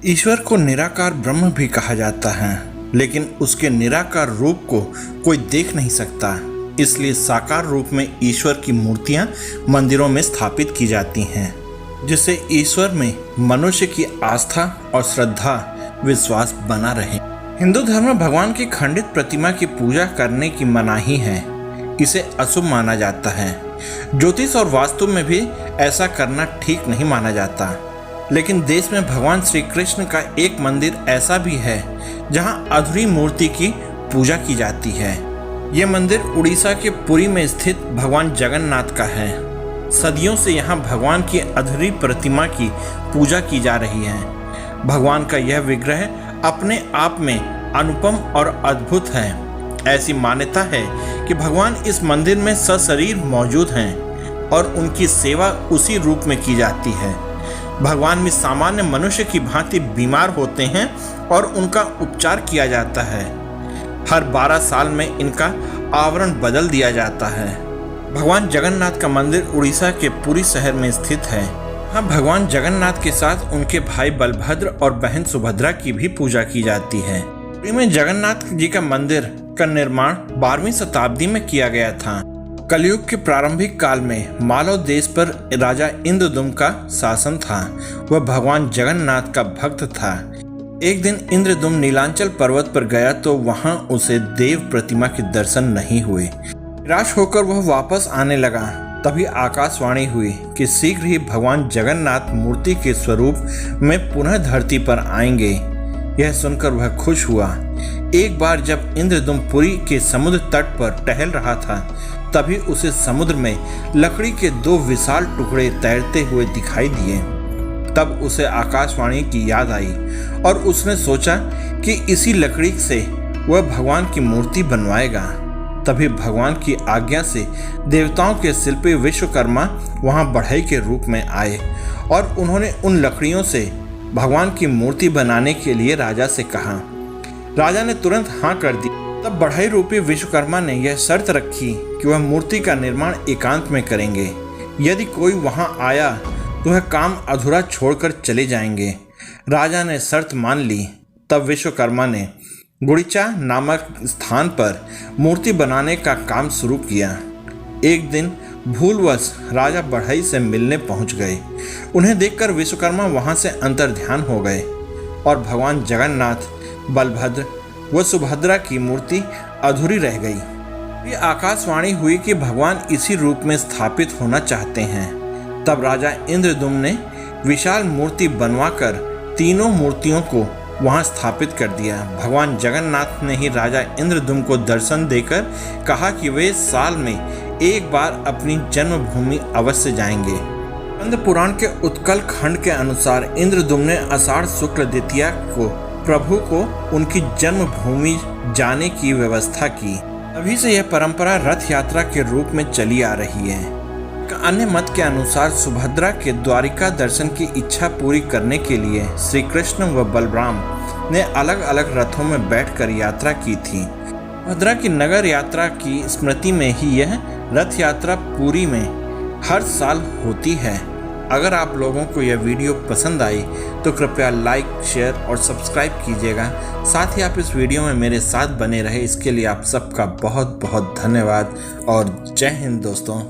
ईश्वर को निराकार ब्रह्म भी कहा जाता है, लेकिन उसके निराकार रूप को कोई देख नहीं सकता। इसलिए साकार रूप में ईश्वर की मूर्तियां मंदिरों में स्थापित की जाती हैं, जिससे ईश्वर में मनुष्य की आस्था और श्रद्धा विश्वास बना रहे। हिंदू धर्म में भगवान की खंडित प्रतिमा की पूजा करने की मनाही है। इसे अशुभ माना जाता है। ज्योतिष और वास्तु में भी ऐसा करना ठीक नहीं माना जाता। लेकिन देश में भगवान श्री कृष्ण का एक मंदिर ऐसा भी है जहां अधूरी मूर्ति की पूजा की जाती है। यह मंदिर उड़ीसा के पुरी में स्थित भगवान जगन्नाथ का है। सदियों से यहां भगवान की अधूरी प्रतिमा की पूजा की जा रही है। भगवान का यह विग्रह अपने आप में अनुपम और अद्भुत है। ऐसी मान्यता है कि भगवान इस मंदिर में सशरीर मौजूद हैं और उनकी सेवा उसी रूप में की जाती है। भगवान भी सामान्य मनुष्य की भांति बीमार होते हैं और उनका उपचार किया जाता है। हर 12 साल में इनका आवरण बदल दिया जाता है। भगवान जगन्नाथ का मंदिर उड़ीसा के पुरी शहर में स्थित है। यहाँ भगवान जगन्नाथ के साथ उनके भाई बलभद्र और बहन सुभद्रा की भी पूजा की जाती है। पुरी में जगन्नाथ जी का मंदिर का निर्माण 12वीं शताब्दी में किया गया था। कलयुग के प्रारंभिक काल में मालव देश पर राजा इंद्रदुम्न का शासन था। वह भगवान जगन्नाथ का भक्त था। एक दिन इंद्रदुम्न नीलांचल पर्वत पर गया तो वहां उसे देव प्रतिमा के दर्शन नहीं हुए। निराश होकर वह वापस आने लगा। तभी आकाशवाणी हुई कि शीघ्र ही भगवान जगन्नाथ मूर्ति के स्वरूप में पुनः धरती पर आएंगे। यह सुनकर वह खुश हुआ। एक बार जब इंद्रदुम्न पुरी के समुद्र तट पर टहल रहा था, तभी उसे समुद्र में लकड़ी के 2 विशाल टुकड़े तैरते हुए दिखाई दिए। तब उसे आकाशवाणी की याद आई और उसने सोचा कि इसी लकड़ी से वह भगवान की मूर्ति बनवाएगा। तभी भगवान की आज्ञा से देवताओं के शिल्पी विश्वकर्मा वहां बढ़ई के रूप में आए और उन्होंने उन लकड़ियों से भगवान की मूर्ति बनाने के लिए राजा से कहा। राजा ने तुरंत हाँ कर दी। तब बढ़ई रूपी विश्वकर्मा ने यह शर्त रखी कि वह मूर्ति का निर्माण एकांत में करेंगे। यदि कोई वहां आया तो वह काम अधूरा छोड़कर चले जाएंगे। राजा ने शर्त मान ली। तब विश्वकर्मा ने गुड़िचा नामक स्थान पर मूर्ति बनाने का काम शुरू किया। एक दिन भूलवश राजा बढ़ई से मिलने पहुंच गए। उन्हें देखकर विश्वकर्मा वहां से अंतर्ध्यान हो गए और भगवान जगन्नाथ, बलभद्र व सुभद्रा की मूर्ति अधूरी रह गई। ये आकाशवाणी हुई कि भगवान इसी रूप में स्थापित होना चाहते हैं। तब राजा इंद्रदुम्न ने विशाल मूर्ति बनवाकर तीनों मूर्तियों को वहां स्थापित कर दिया। भगवान जगन्नाथ ने ही राजा इंद्रदुम्न को दर्शन देकर कहा कि वे साल में एक बार अपनी जन्मभूमि अवश्य जाएंगे। स्कंद पुराण के उत्कल खंड के अनुसार इंद्रदुम्न ने आषाढ़ शुक्ल द्वितीया को प्रभु को उनकी जन्मभूमि जाने की व्यवस्था की। तभी से यह परंपरा रथ यात्रा के रूप में चली आ रही है। अन्य मत के अनुसार सुभद्रा के द्वारिका दर्शन की इच्छा पूरी करने के लिए श्री कृष्ण व बलराम ने अलग अलग रथों में बैठकर यात्रा की थी। सुभद्रा की नगर यात्रा की स्मृति में ही यह रथ यात्रा पुरी में हर साल होती है। अगर आप लोगों को यह वीडियो पसंद आई तो कृपया लाइक, शेयर और सब्सक्राइब कीजिएगा। साथ ही आप इस वीडियो में मेरे साथ बने रहे इसके लिए आप सबका बहुत बहुत धन्यवाद और जय हिंद दोस्तों।